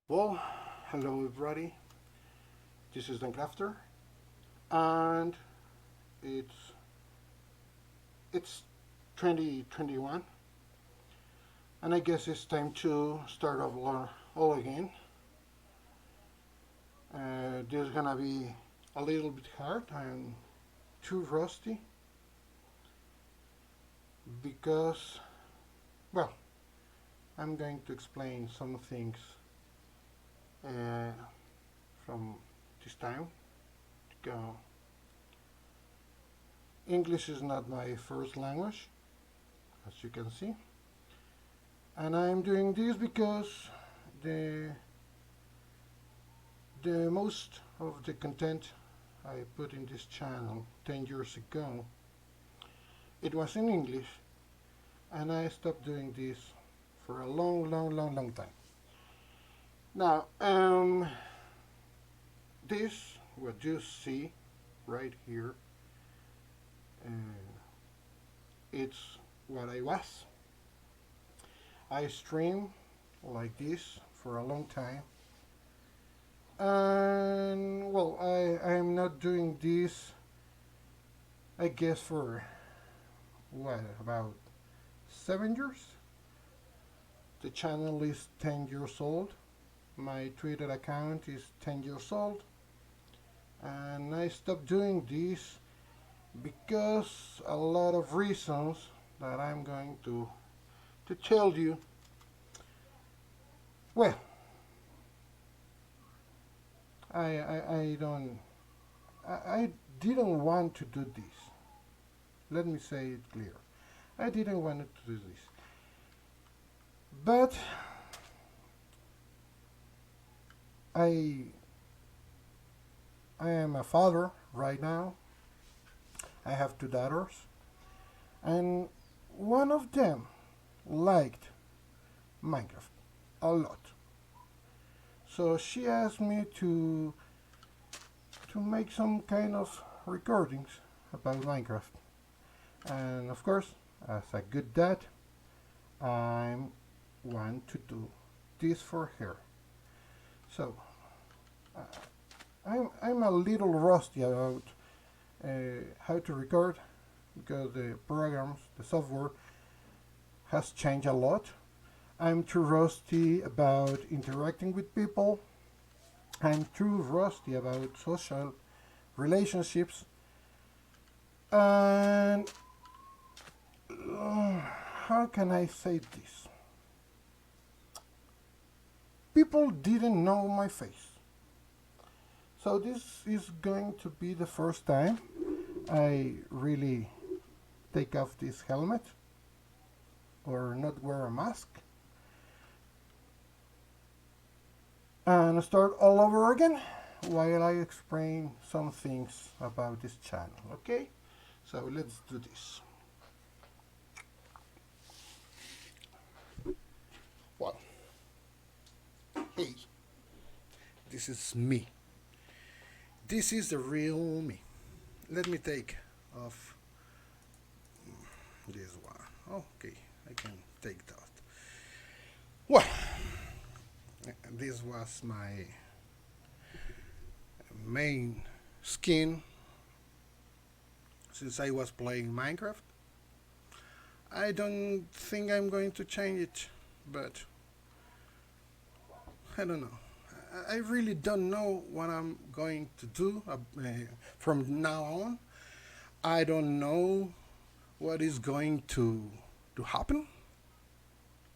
Well, hello everybody. This is Crafter, and it's it's 2021, and I guess it's time to start all again. This is gonna be a little bit hard. I'm too rusty because, well, I'm going to explain some things uh, from this time. Go. English is not my first language, as you can see. And I'm doing this because the the most of the content I put in this channel 10 years ago, it was in English, and I stopped doing this for a long time. Now, this what you see right here, uh, it's what I was. I stream like this for a long time, and well, I'm not doing this, I guess, for what, about 7 years. The channel is 10 years old. My Twitter account is 10 years old, and I stopped doing this because a lot of reasons that I'm going to tell you. Well, I don't, I didn't want to do this. Let me say it clear. I didn't want to do this. But I I am a father right now. I have two daughters, and one of them liked Minecraft a lot. So she asked me to make some kind of recordings about Minecraft. And of course, as a good dad, I want to do this for her. So uh, I'm a little rusty about how to record because the programs, the software has changed a lot. I'm too rusty about interacting with people. I'm too rusty about social relationships. And how can I say this? People didn't know my face. So this is going to be the first time I really take off this helmet or not wear a mask and start all over again while I explain some things about this channel. Okay, so let's do this. Well, hey, this is me. This is the real me. Let me take off this one. Okay, I can take that. Well, this was my main skin since I was playing Minecraft. I don't think I'm going to change it, but I don't know. I really don't know what I'm going to do from now on. I don't know what is going to happen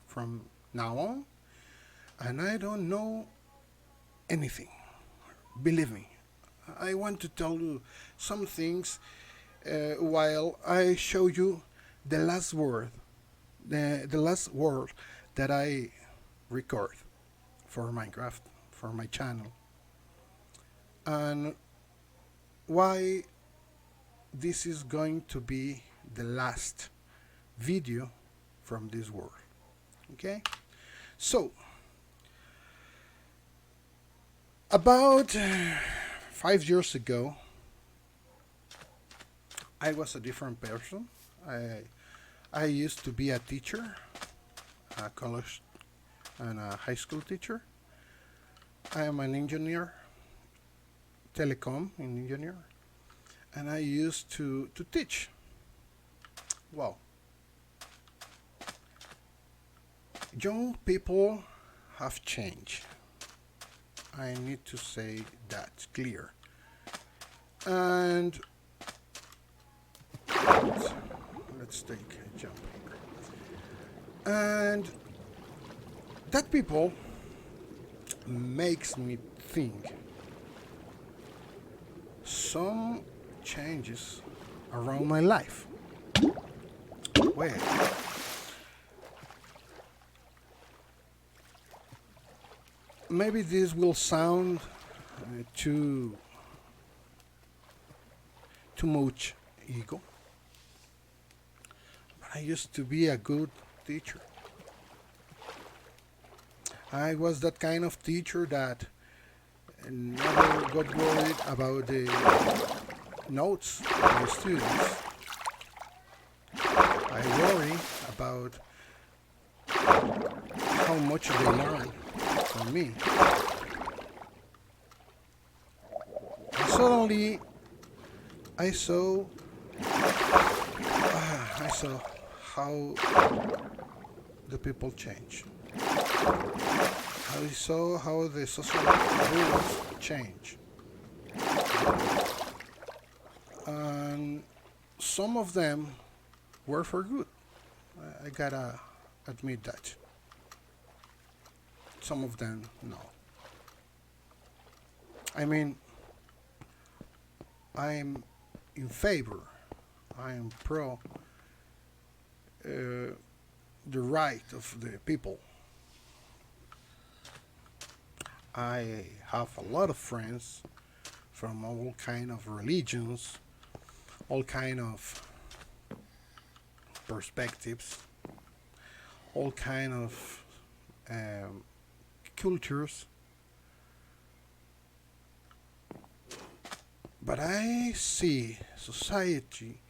from now on, and I don't know anything. Believe me, I want to tell you some things while I show you the last word, the last word that I record for Minecraft, for my channel, and why this is going to be the last video from this world. Okay? So, about 5 years ago, I was a different person. I used to be a teacher, a college and a high school teacher. I am an engineer, telecom engineer, and I used to teach. Well, young people have changed. I need to say that clear. And let's take a jump here. And that people makes me think some changes around my life. Well, maybe this will sound too much ego, but I used to be a good teacher. I was that kind of teacher that never got worried about the notes of the students. I worry about how much they learn from me. And suddenly, I saw, I saw how the people change. I saw how the social rules change. And some of them were for good. I gotta admit that. Some of them, no. I mean, I'm in favor, I'm pro the right of the people. I have a lot of friends from all kind of religions, all kind of perspectives, all kind of cultures. But I see society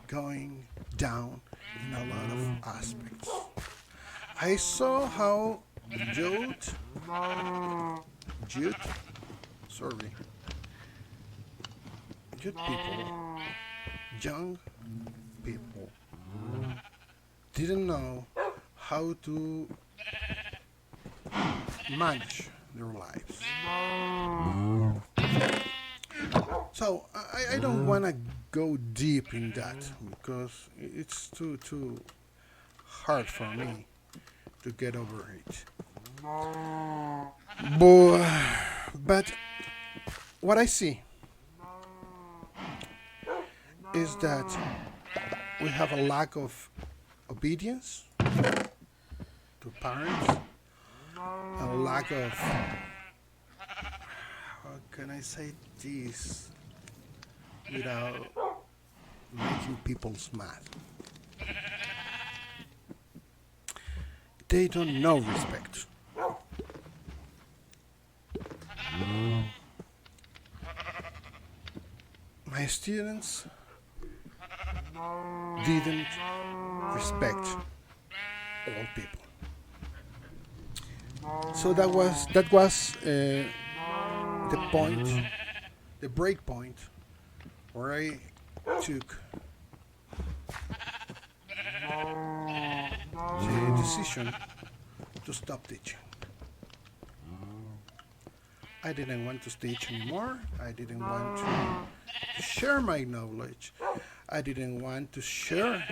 going down in a lot of aspects. I saw how youth, youth, sorry, youth people, young people, didn't know how to manage their lives. So I don't want to go deep in that because it's too hard for me to get over it. But what I see is that we have a lack of obedience to parents, a lack of, how can I say this without making people mad? They don't know respect. My students didn't respect all people. So that was the point, the break point, where I took the decision to stop teaching. I didn't want to teach anymore. I didn't want to share my knowledge. I didn't want to share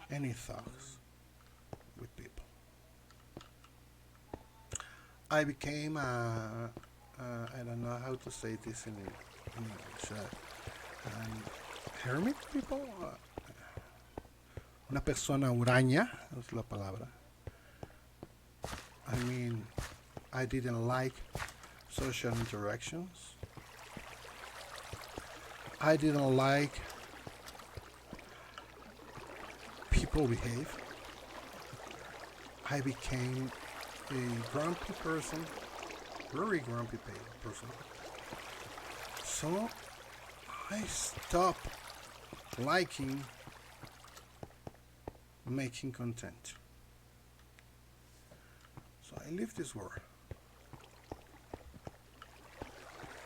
any thoughts with people. I became I don't know how to say this in English, an hermit people. Una persona huraña es la palabra. I mean, I didn't like social interactions. I didn't like people behave. I became a grumpy person, very grumpy person. So I stopped liking making content. So I leave this world.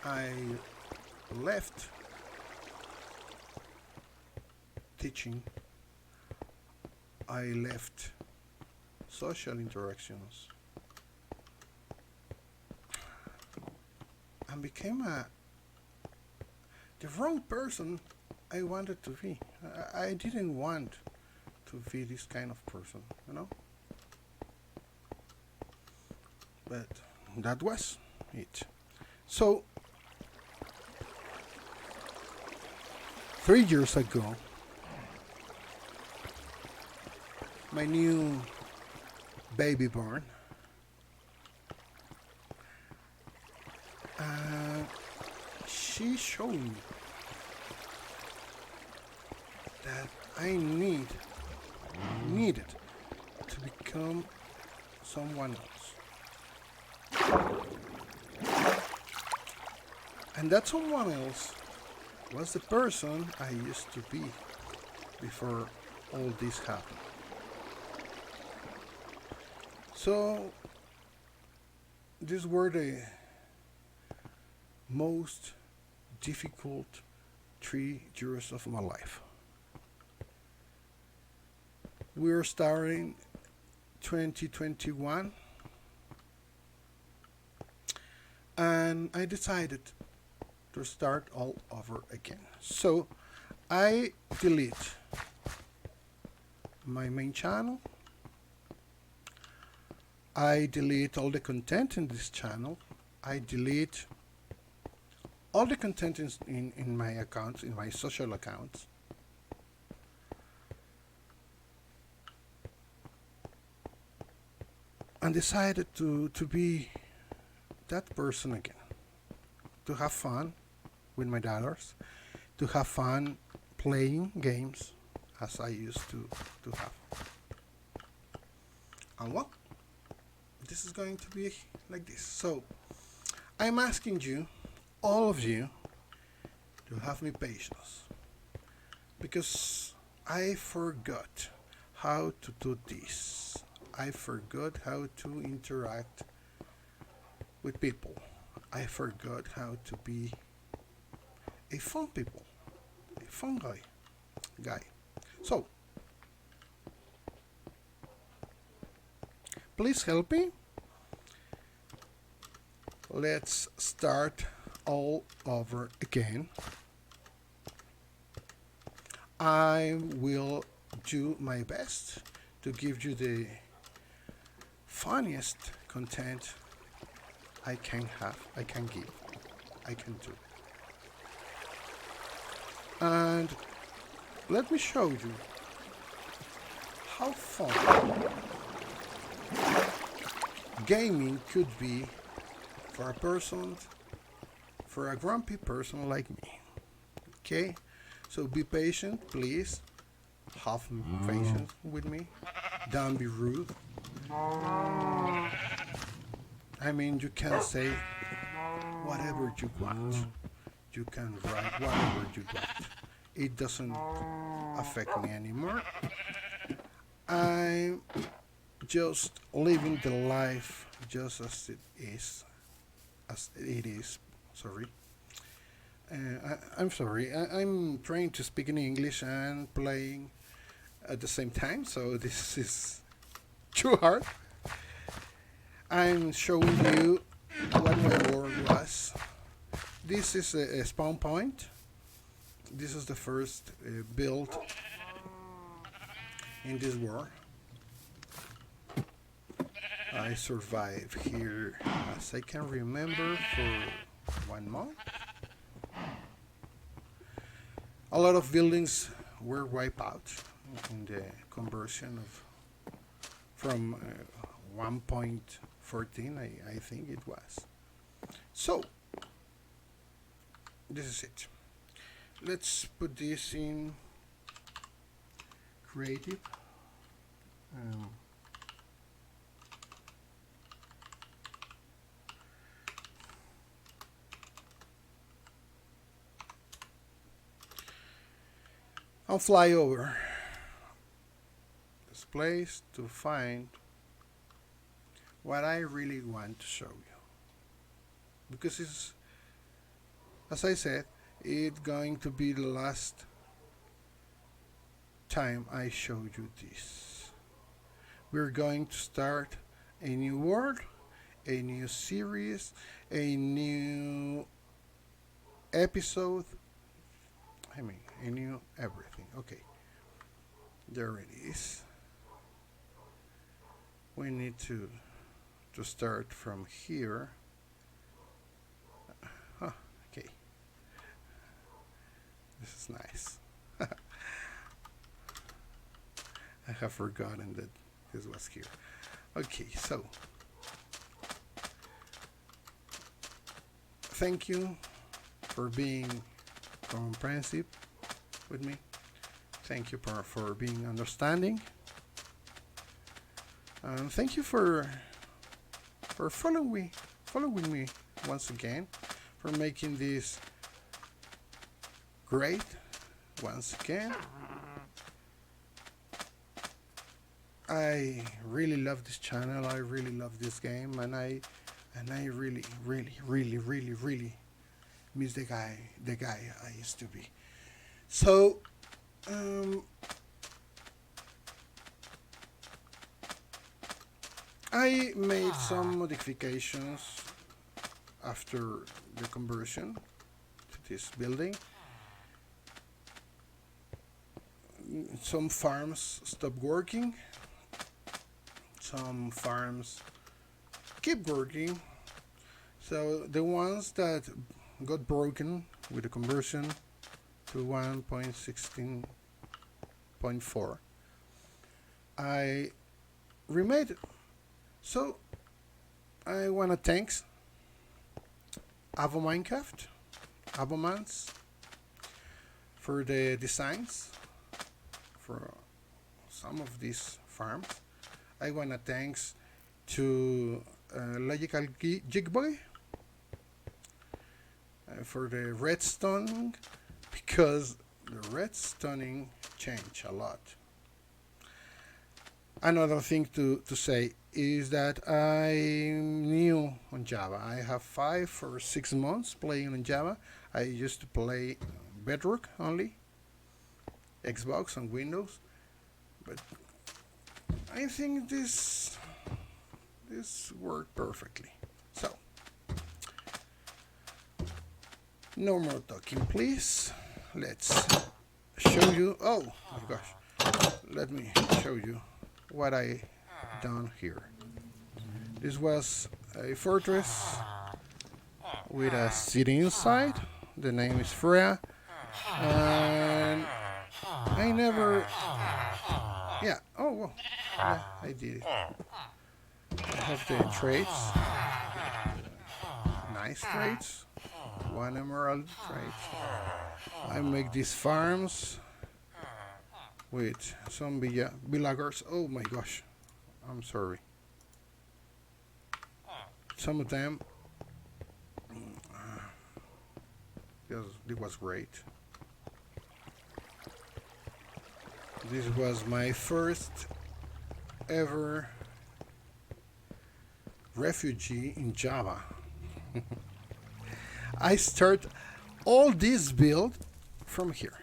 I left teaching, I left social interactions, and became the wrong person I wanted to be. I didn't want to be this kind of person, you know? But that was it. So, 3 years ago, my new baby born, she showed me that I needed to become someone else. And that someone else was the person I used to be before all this happened. So these were the most difficult 3 years of my life. We're starting 2021, and I decided to start all over again. So I delete my main channel. I delete all the content in this channel. I delete all the content in my accounts, in my social accounts. And decided to be that person again. To have fun with my daughters. To have fun playing games as I used to have. And well, this is going to be like this. So I'm asking you, all of you, to have me patience, because I forgot how to do this. I forgot how to interact with people. I forgot how to be a fun people, a fun guy. So please help me. Let's start all over again. I will do my best to give you the funniest content I can have, I can give, I can do. And let me show you how fun gaming could be for a person, for a grumpy person like me. Okay? So be patient, please. Have patience with me. Don't be rude. I mean, you can say whatever you want. You can write whatever you want. It doesn't affect me anymore. I'm just living the life just as it is. Sorry. I'm sorry. I'm trying to speak in English and playing at the same time, so this is too hard. I'm showing you what my world was. This is a spawn point. This is the first build in this war. I survived here, as I can remember, for 1 month. A lot of buildings were wiped out in the conversion from 1.14, I think it was. So this is it. Let's put this in creative. I'll fly over this place to find what I really want to show you, because As I said, it's going to be the last time I show you this. We're going to start a new world, a new series, a new episode. I mean, a new everything. Okay, there it is. We need to start from here. Huh, okay, this is nice. I have forgotten that this was here. Okay, so thank you for being comprehensive with me. Thank you for being understanding. Thank you for following me once again, for making this great once again. I really love this channel. I really love this game, and I really miss the guy I used to be. So I made some modifications after the conversion to this building. Some farms stopped working. Some farms keep working. So the ones that got broken with the conversion to 1.16.4, I remade it. So I wanna thank Avo Minecraft, Avomans, for the designs for some of these farms. I wanna thanks to Logical Jigboy for the redstone, because the redstoning changed a lot. Another thing to say is that I'm new on Java. I have 5 or 6 months playing on Java. I used to play Bedrock only, Xbox and Windows, but I think this worked perfectly. So, no more talking, please. Let's show you. Oh my gosh! Let me show you what I done here. This was a fortress with a city inside. The name is Freya, and I never. Yeah. Oh well. Yeah, I did it. I have the traits. Nice traits. 1 emerald traits. I make these farms with some villagers. Oh my gosh. I'm sorry. Some of them. It was great. This was my first ever refugee in Java. I start all this build from here.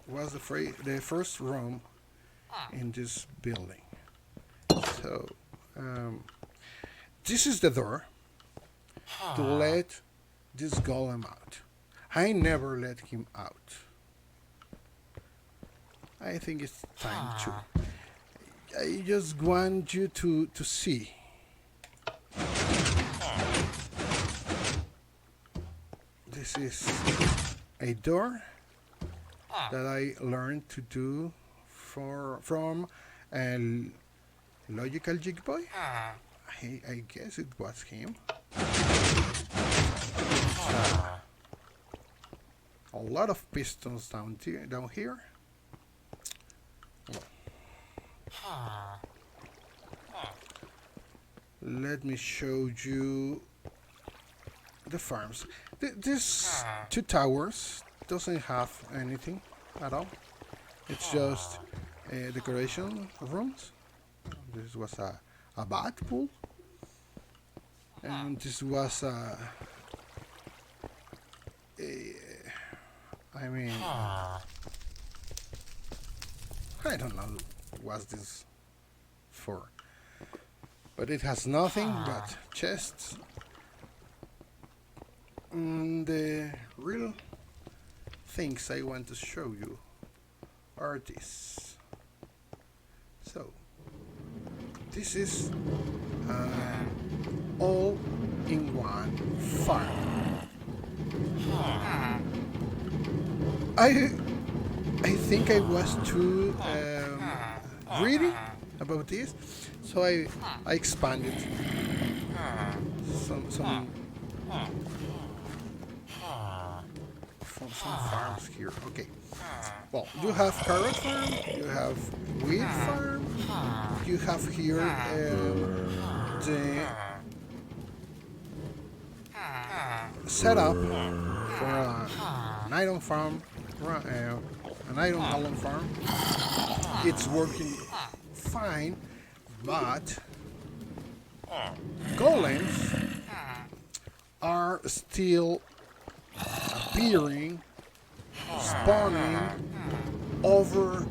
Was the first room in this building. So this is the door to let this golem out. I never let him out. I think it's time to. I just want you to see. This is a door that I learned to do from a Logical Jig Boy. I guess it was him. A lot of pistons down here. Let me show you the farms. These 2 towers doesn't have anything at all. It's just decoration rooms. This was a bat pool. and this was a I mean, I don't know what this for, but it has nothing but chests. And the real things I want to show you are this. So, this is all-in-one farm. I think I was too greedy about this, so I expanded some farms here. Okay. Well, you have carrot farm, you have wheat farm, you have here the setup for an iron farm, an iron golem farm. It's working fine, but golems are still appearing, spawning over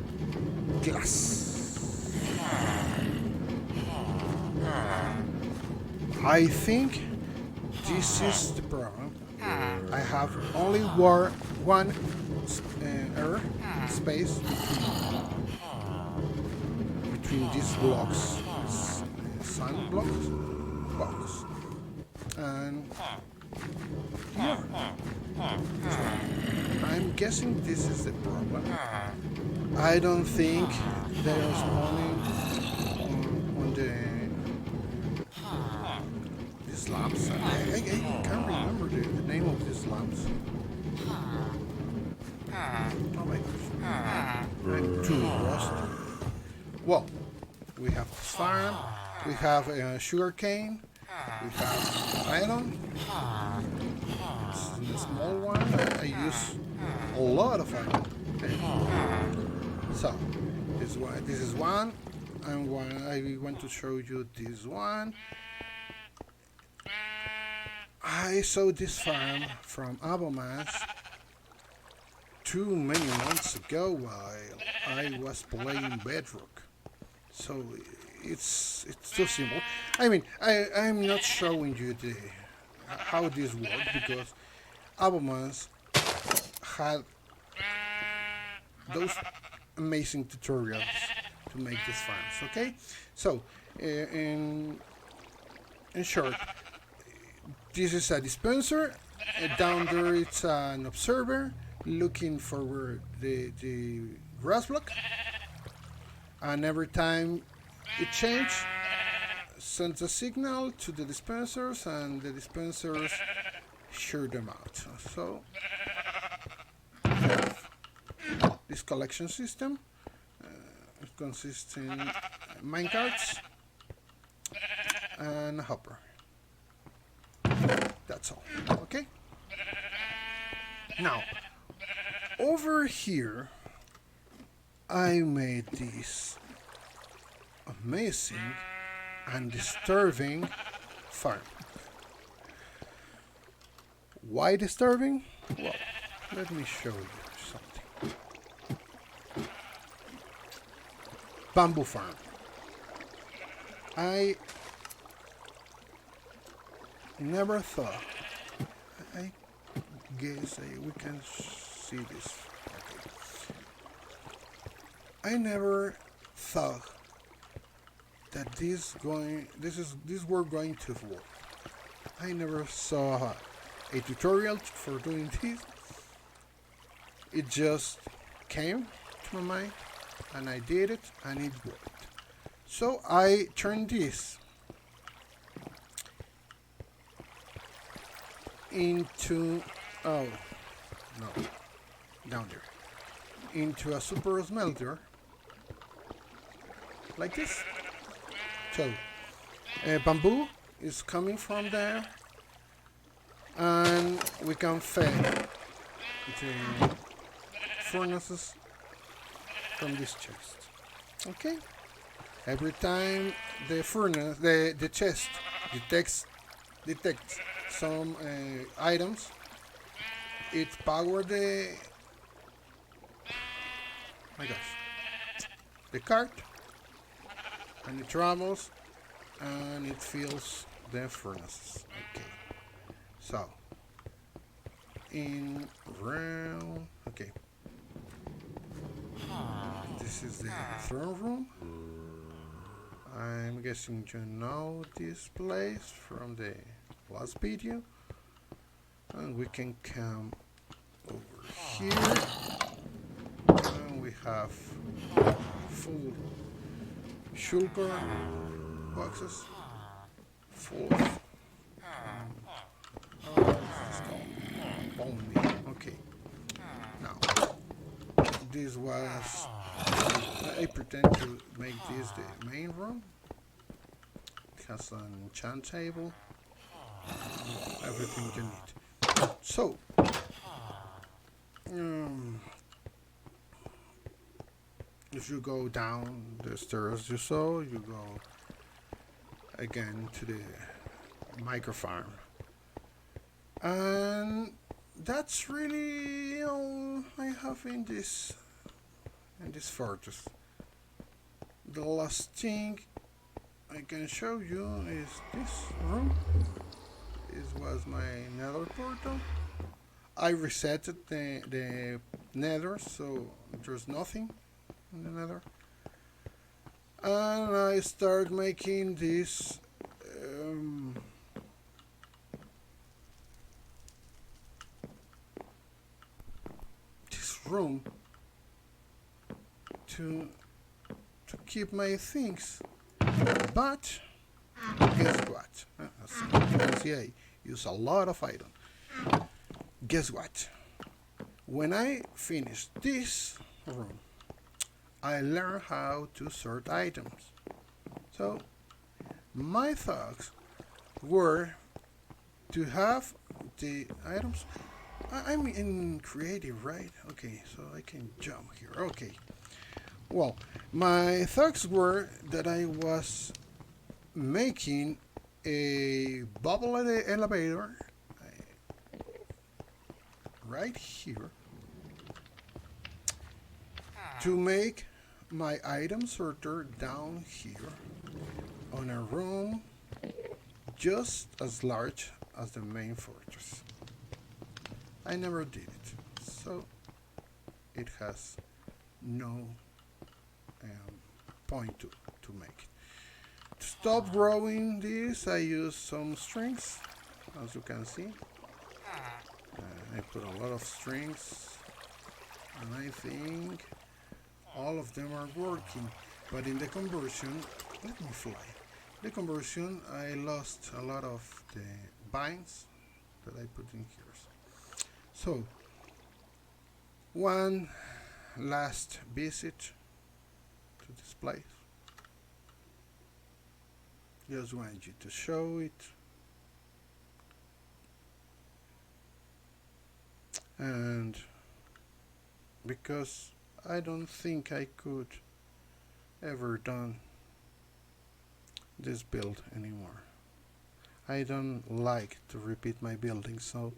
glass. I think this is the problem. I have only one air space between these blocks, sun blocks, and here. I'm guessing this is the problem. I don't think they are spawning on the slabs. I can't remember the name of these slabs. Oh my gosh. I'm too rusty. Well, we have this farm, we have sugar cane, we have iron. The small one, I use a lot of iron. So, this is one, and I want to show you this one. I saw this farm from Abomas too many months ago while I was playing Bedrock. So it's too simple. I mean, I'm not showing you how this works because Abomas had those amazing tutorials to make these farms. Okay, so in short, this is a dispenser. Down there, it's an observer looking for the grass block, and every time it changes, sends a signal to the dispensers, and the dispensers shoot them out. So this collection system consists in minecarts and a hopper. That's all. Okay. Now, over here, I made this amazing and disturbing farm. Why disturbing? Well, let me show you something. Bamboo farm. I never thought. I guess we can see this. Okay. I never thought that this were going to work. I never saw a tutorial for doing this. It just came to my mind, and I did it, and it worked. So I turned this into down there, into a super smelter like this. So bamboo is coming from there, and we can feed the furnaces from this chest. Okay. Every time the furnace, the chest detects detect some items. It power the, my gosh, the cart, and it travels and it fills the furnaces. Okay, so in round, okay, this is the throne room. I'm guessing you know this place from the last video, and we can come over here, and we have full sugar boxes full of this is called bombi. Okay, now this was I pretend to make this the main room. It has an enchant table, everything you need. So, um, if you go down the stairs you saw, you go again to the microfarm. And that's really all I have in this fortress. The last thing I can show you is this room. This was my nether portal. I resetted the nether, so there's nothing in the nether. And I start making this this room to keep my things. But guess what? As you can see, I use a lot of items. Guess what? When I finish this room, I learn how to sort items. So my thoughts were to have the items. I'm in creative, right? Okay, so I can jump here. Okay. Well, my thoughts were that I was making a bubble elevator right here to make my item sorter down here on a room just as large as the main fortress. I never did it, so it has no point to make it. To stop growing this, I use some strings, as you can see. I put a lot of strings, and I think all of them are working. But in the conversion, let me fly. The conversion, I lost a lot of the vines that I put in here. So, one last visit to this place. Just want you to show it. And because I don't think I could ever done this build anymore. I don't like to repeat my building, so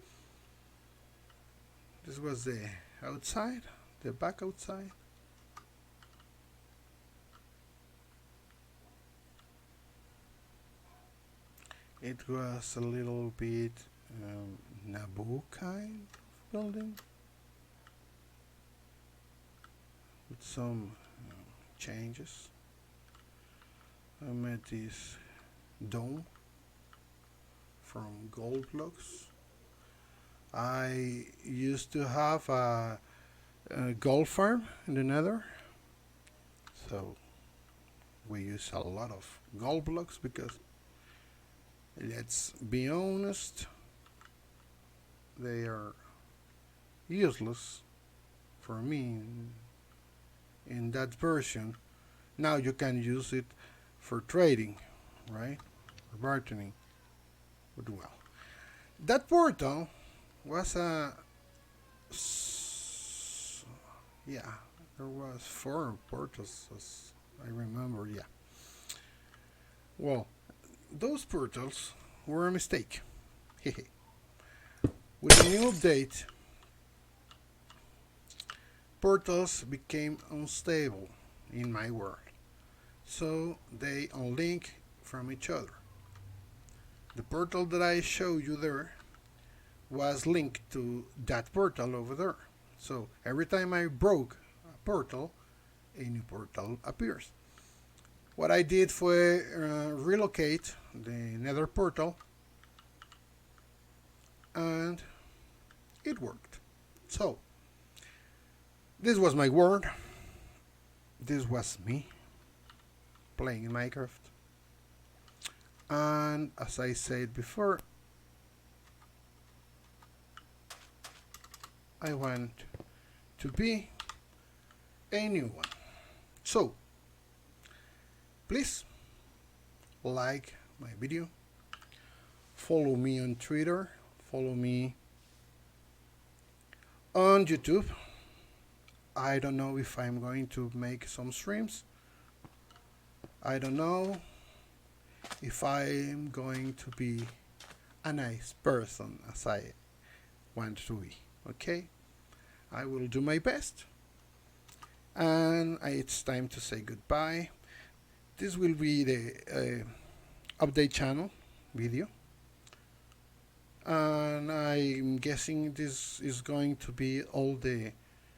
this was the outside, the back outside. It was a little bit Naboo kind of building with some changes. I made this dome from gold blocks. I used to have a gold farm in the nether, so we use a lot of gold blocks because, let's be honest, they are useless for me in that version. Now you can use it for trading, right? For bartering. But well, that portal was yeah, there was 4 portals as I remember. Yeah. Well, those portals were a mistake. With the new update, portals became unstable in my world, so they unlink from each other. The portal that I showed you there was linked to that portal over there. So every time I broke a portal, a new portal appears. What I did was relocate the nether portal, and it worked. So this was my world. This was me playing in Minecraft. And as I said before, I want to be a new one. So please like my video, follow me on Twitter, follow me on YouTube. I don't know if I'm going to make some streams. I don't know if I'm going to be a nice person as I want to be. Okay? I will do my best. And it's time to say goodbye. This will be the update channel video. And I'm guessing this is going to be all the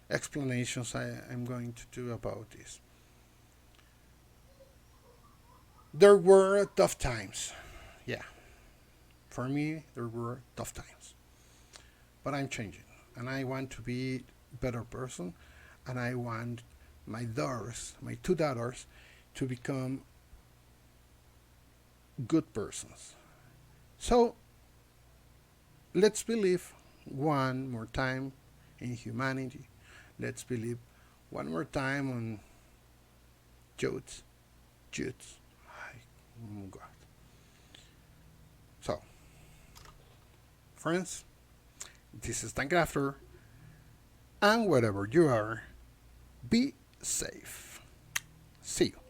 explanations I'm going to do about this. There were tough times. Yeah. For me, there were tough times. But I'm changing. And I want to be a better person. And I want my daughters, my two daughters, to become good persons. So, let's believe one more time in humanity. Let's believe one more time on Jutes. Oh God. So, friends, this is Tancrafter, and wherever you are, be safe. See you.